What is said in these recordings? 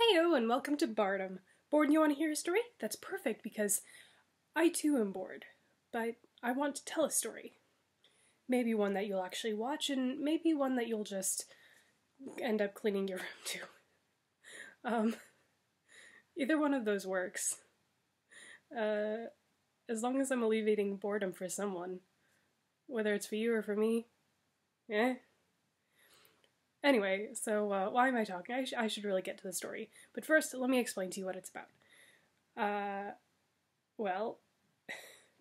Heyo, and welcome to Bardom. Bored and you want to hear a story? That's perfect because I too am bored, but I want to tell a story. Maybe one that you'll actually watch, and maybe one that you'll just end up cleaning your room to. Either one of those works. As long as I'm alleviating boredom for someone, whether it's for you or for me, eh? Anyway, so why am I talking? I should really get to the story. But first, let me explain to you what it's about. Well,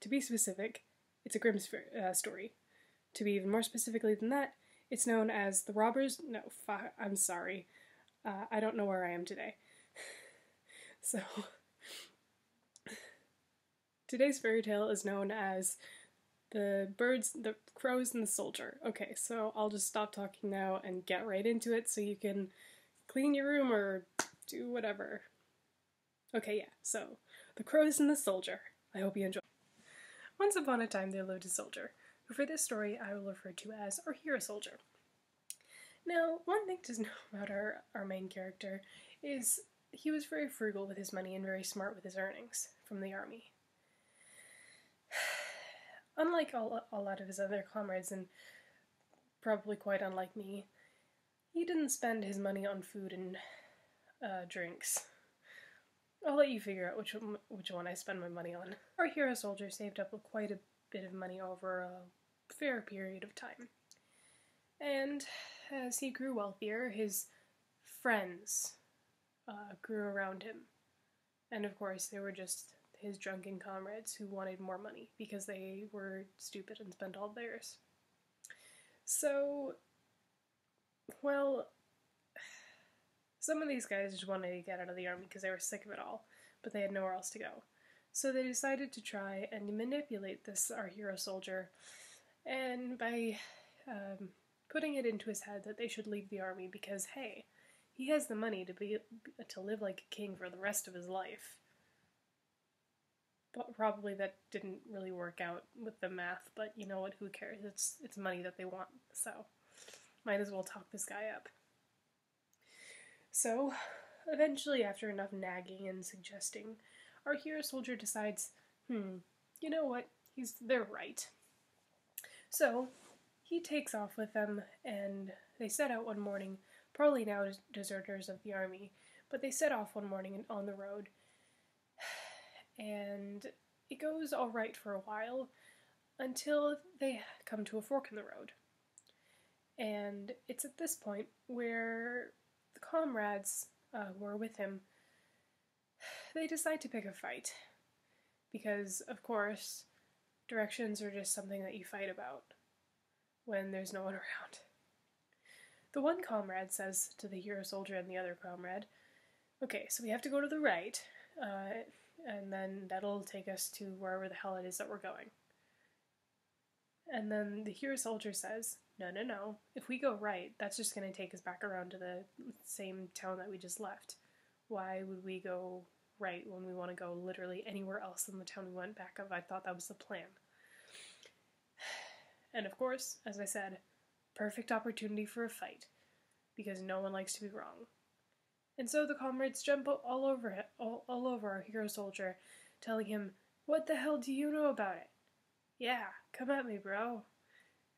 to be specific, it's a Grimm story. To be even more specifically than that, it's known as The Robbers... No, I'm sorry. I don't know where I am today. So, today's fairy tale is known as The Crows and the Soldier. Okay, so I'll just stop talking now and get right into it so you can clean your room or do whatever. Okay, yeah, so The Crows and the Soldier. I hope you enjoy. Once upon a time there lived a soldier, who for this story I will refer to as our hero soldier. Now, one thing to know about our main character is he was very frugal with his money and very smart with his earnings from the army. Unlike a lot of his other comrades, and probably quite unlike me, he didn't spend his money on food and drinks. I'll let you figure out which one I spend my money on. Our hero soldier saved up quite a bit of money over a fair period of time. And as he grew wealthier, his friends grew around him. And of course, they were just his drunken comrades who wanted more money because they were stupid and spent all theirs. So, well, some of these guys just wanted to get out of the army because they were sick of it all, but they had nowhere else to go. So they decided to try and manipulate our hero soldier, and by putting it into his head that they should leave the army because, hey, he has the money to live like a king for the rest of his life. But probably that didn't really work out with the math, but you know what, who cares? It's money that they want, so might as well talk this guy up. So, eventually, after enough nagging and suggesting, our hero soldier decides, you know what, they're right. So, he takes off with them, and they set out one morning, probably now deserters of the army, but they set off one morning on the road, and it goes all right for a while until they come to a fork in the road. And it's at this point where the comrades who are with him, they decide to pick a fight. Because, of course, directions are just something that you fight about when there's no one around. The one comrade says to the hero soldier and the other comrade, okay, so we have to go to the right, and then that'll take us to wherever the hell it is that we're going. And then the hero soldier says, no, if we go right, that's just going to take us back around to the same town that we just left. Why would we go right when we want to go literally anywhere else than the town we went back of? I thought that was the plan. And of course, as I said, perfect opportunity for a fight, because no one likes to be wrong. And so the comrades jump all over our hero soldier, telling him, what the hell do you know about it? Yeah, come at me, bro.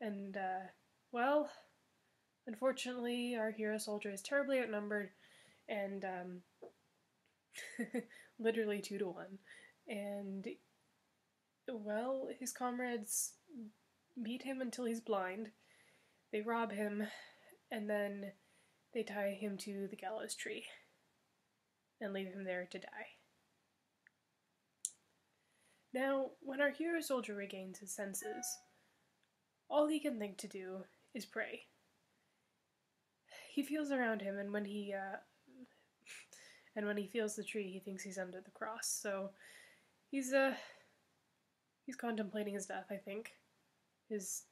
And, well, unfortunately, our hero soldier is terribly outnumbered, and, literally 2-1. And, well, his comrades beat him until he's blind, they rob him, and then they tie him to the gallows tree and leave him there to die. Now, when our hero soldier regains his senses, all he can think to do is pray. He feels around him, and when he feels the tree, he thinks he's under the cross. So he's contemplating his death, I think. His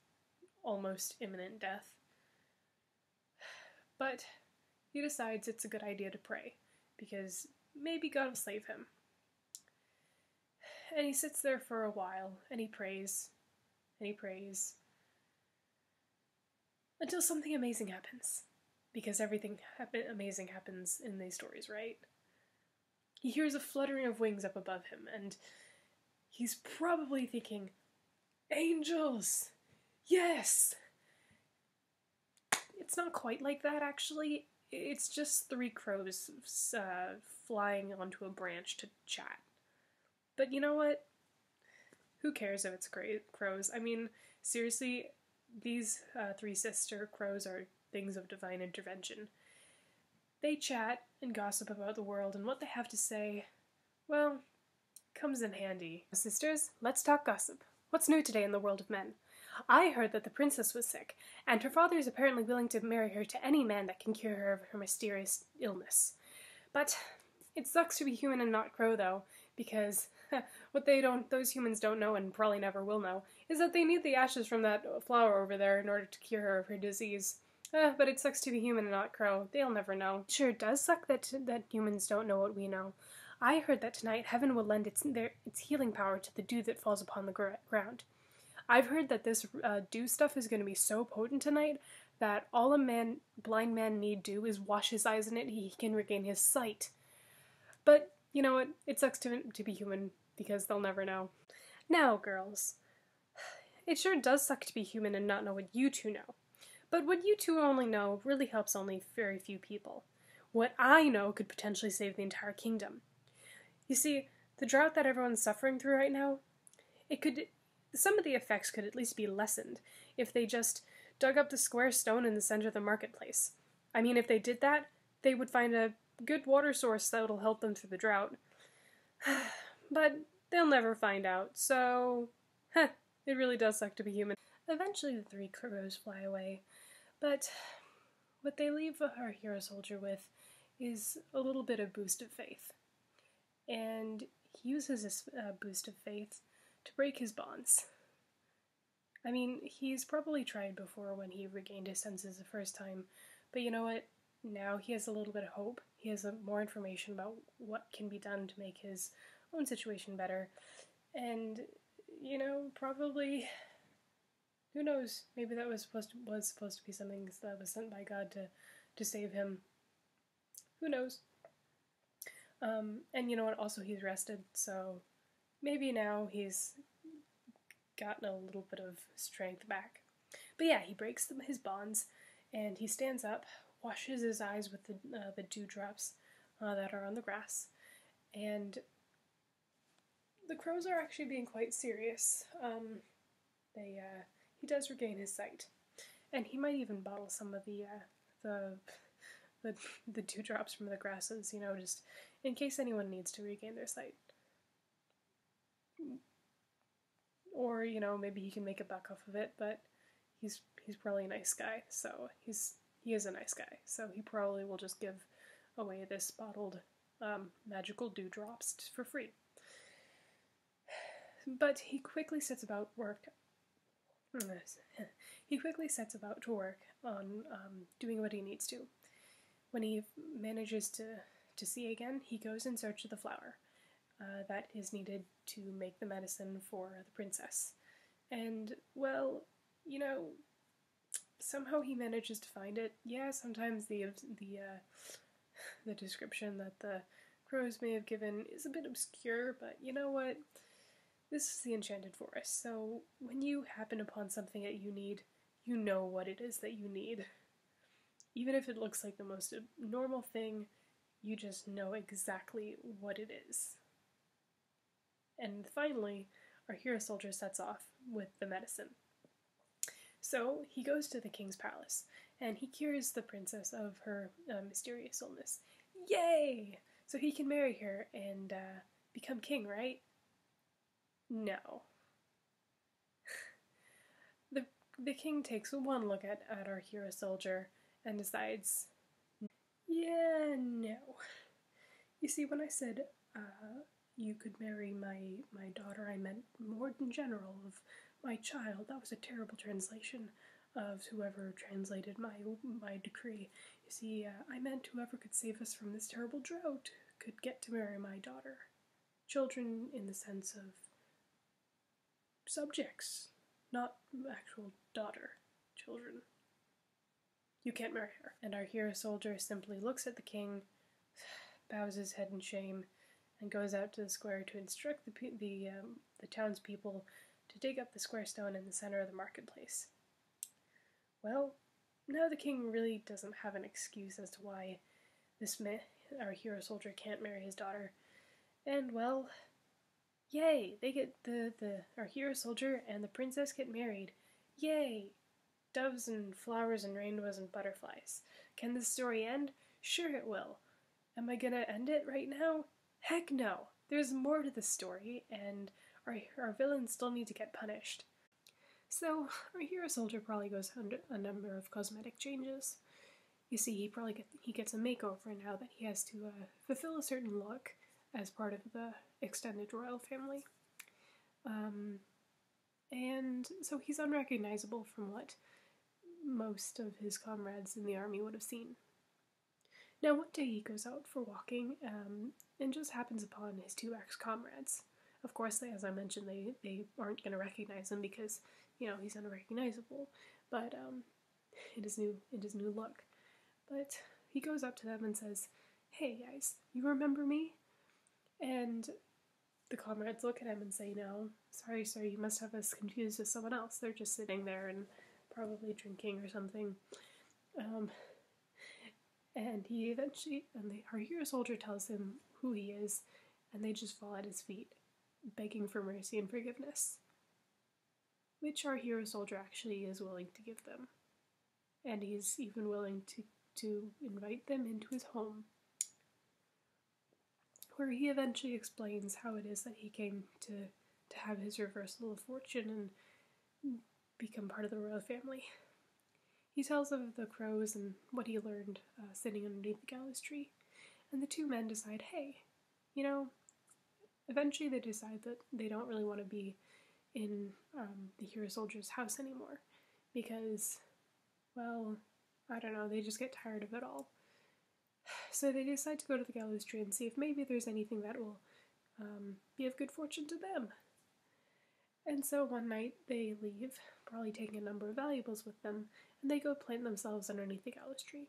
almost imminent death. But he decides it's a good idea to pray, because maybe God will save him. And he sits there for a while, and he prays, until something amazing happens. because everything amazing happens in these stories, right? He hears a fluttering of wings up above him, and he's probably thinking, angels! Yes! It's not quite like that, actually. It's just three crows flying onto a branch to chat. But you know what? Who cares if it's crows? I mean, seriously, these three sister crows are things of divine intervention. They chat and gossip about the world, and what they have to say, well, comes in handy. Sisters, let's talk gossip. What's new today in the world of men? I heard that the princess was sick, and her father is apparently willing to marry her to any man that can cure her of her mysterious illness. But it sucks to be human and not crow, though, because what those humans don't know, and probably never will know, is that they need the ashes from that flower over there in order to cure her of her disease. But it sucks to be human and not crow. They'll never know. Sure, it does suck that humans don't know what we know. I heard that tonight heaven will lend its healing power to the dew that falls upon the ground. I've heard that this dew stuff is going to be so potent tonight that all a blind man need do is wash his eyes in it, he can regain his sight. But, you know what, it sucks to be human, because they'll never know. Now, girls, it sure does suck to be human and not know what you two know. But what you two only know really helps only very few people. What I know could potentially save the entire kingdom. You see, the drought that everyone's suffering through right now, some of the effects could at least be lessened if they just dug up the square stone in the center of the marketplace. I mean, if they did that, they would find a good water source that will help them through the drought. But they'll never find out, so it really does suck to be human. Eventually the three crows fly away, but what they leave our hero soldier with is a little bit of boost of faith. And he uses this boost of faith to break his bonds. I mean, he's probably tried before when he regained his senses the first time, but you know what? Now he has a little bit of hope. He has more information about what can be done to make his own situation better. And, you know, probably, who knows, maybe that was supposed to be something that was sent by God to save him. Who knows? And you know what, also he's rested, so maybe now he's gotten a little bit of strength back. But yeah, he breaks his bonds, and he stands up, washes his eyes with the dewdrops that are on the grass, and the crows are actually being quite serious. He does regain his sight, and he might even bottle some of the dewdrops from the grasses, you know, just in case anyone needs to regain their sight. Or, you know, maybe he can make a buck off of it, but he's probably a nice guy, so he is a nice guy, so he probably will just give away this bottled magical dewdrops for free. But he quickly sets about to work on doing what he needs to. When he manages to see again, he goes in search of the flower that is needed to make the medicine for the princess. And, well, you know, somehow he manages to find it. Yeah, sometimes the description that the crows may have given is a bit obscure, but you know what? This is the Enchanted Forest, so when you happen upon something that you need, you know what it is that you need. Even if it looks like the most normal thing, you just know exactly what it is. And finally, our hero soldier sets off with the medicine. So he goes to the king's palace, and he cures the princess of her mysterious illness. Yay! So he can marry her and become king, right? No. The king takes one look at our hero soldier and decides, yeah, no. You see, when I said, you could marry my daughter, I meant more in general of my child. That was a terrible translation of whoever translated my decree. You see, I meant whoever could save us from this terrible drought could get to marry my daughter. Children in the sense of subjects, not actual daughter children. You can't marry her. And our hero soldier simply looks at the king, bows his head in shame, and goes out to the square to instruct the townspeople to dig up the square stone in the center of the marketplace. Well, now the king really doesn't have an excuse as to why our hero soldier can't marry his daughter. And well, yay! They get our hero soldier and the princess get married. Yay! Doves and flowers and rainbows and butterflies. Can this story end? Sure it will. Am I gonna end it right now? Heck no! There's more to the story, and our villains still need to get punished. So, our hero soldier probably goes under a number of cosmetic changes. You see, he gets a makeover now that he has to fulfill a certain look as part of the extended royal family. And so he's unrecognizable from what most of his comrades in the army would have seen. Now, one day he goes out for walking and just happens upon his two ex-comrades. Of course, as I mentioned, they aren't going to recognize him because, he's unrecognizable, but in his new look. But he goes up to them and says, "Hey guys, you remember me?" And the comrades look at him and say, "No, sorry sir, you must have us confused with someone else. They're just sitting there and probably drinking or something." And our hero soldier tells him who he is, and they just fall at his feet, begging for mercy and forgiveness, which our hero soldier actually is willing to give them. And he's even willing to invite them into his home, where he eventually explains how it is that he came to have his reversal of fortune and become part of the royal family. He tells of the crows and what he learned sitting underneath the gallows tree, and the two men decide, hey, eventually they decide that they don't really want to be in the hero soldier's house anymore, because, well, I don't know, they just get tired of it all. So they decide to go to the gallows tree and see if maybe there's anything that will be of good fortune to them. And so one night they leave, probably taking a number of valuables with them, and they go plant themselves underneath the gallows tree.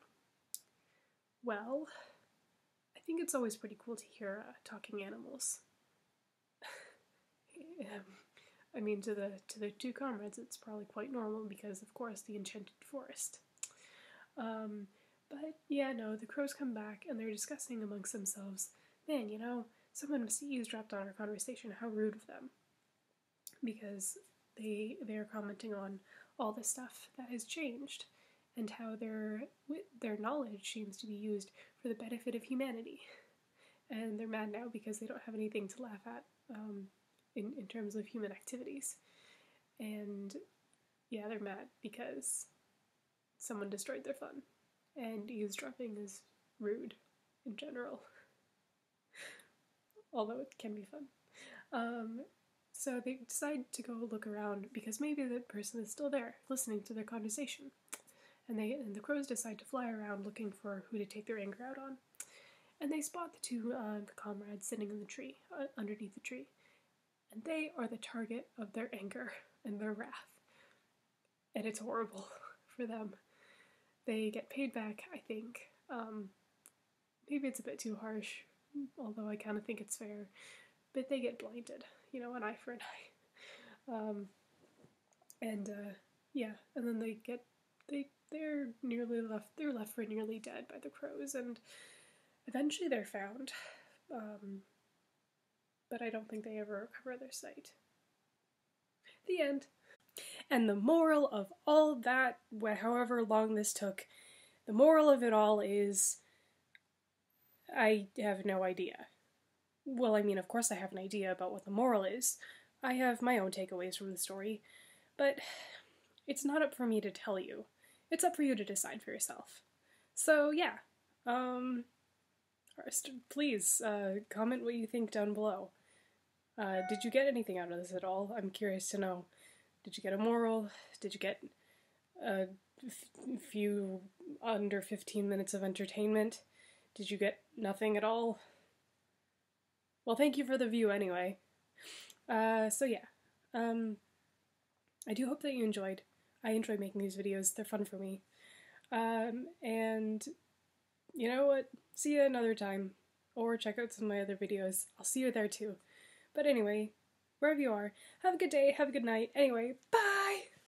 Well, I think it's always pretty cool to hear talking animals. I mean, to the two comrades, it's probably quite normal because, of course, the enchanted forest. But yeah, no, the crows come back and they're discussing amongst themselves, man, someone must have eavesdropped on our conversation, how rude of them. Because they're commenting on all the stuff that has changed and how their knowledge seems to be used for the benefit of humanity. And they're mad now because they don't have anything to laugh at in terms of human activities. And yeah, they're mad because someone destroyed their fun. And eavesdropping is rude in general. Although it can be fun. So they decide to go look around because maybe the person is still there, listening to their conversation. And the crows decide to fly around looking for who to take their anger out on. And they spot the two comrades sitting in the tree, underneath the tree. And they are the target of their anger and their wrath. And it's horrible for them. They get paid back, I think. Maybe it's a bit too harsh, although I kind of think it's fair. But they get blinded, an eye for an eye. And then they're left for nearly dead by the crows, and eventually they're found. But I don't think they ever recover their sight. The end. And the moral of all that, however long this took, the moral of it all is, I have no idea. Well, I mean, of course I have an idea about what the moral is. I have my own takeaways from the story, but it's not up for me to tell you. It's up for you to decide for yourself. So, yeah. Please, comment what you think down below. Did you get anything out of this at all? I'm curious to know. Did you get a moral? Did you get a few under 15 minutes of entertainment? Did you get nothing at all? Well, thank you for the view anyway. So yeah. I do hope that you enjoyed. I enjoy making these videos. They're fun for me. And you know what? See you another time. Or check out some of my other videos. I'll see you there too. But anyway, wherever you are, have a good day, have a good night. Anyway, bye!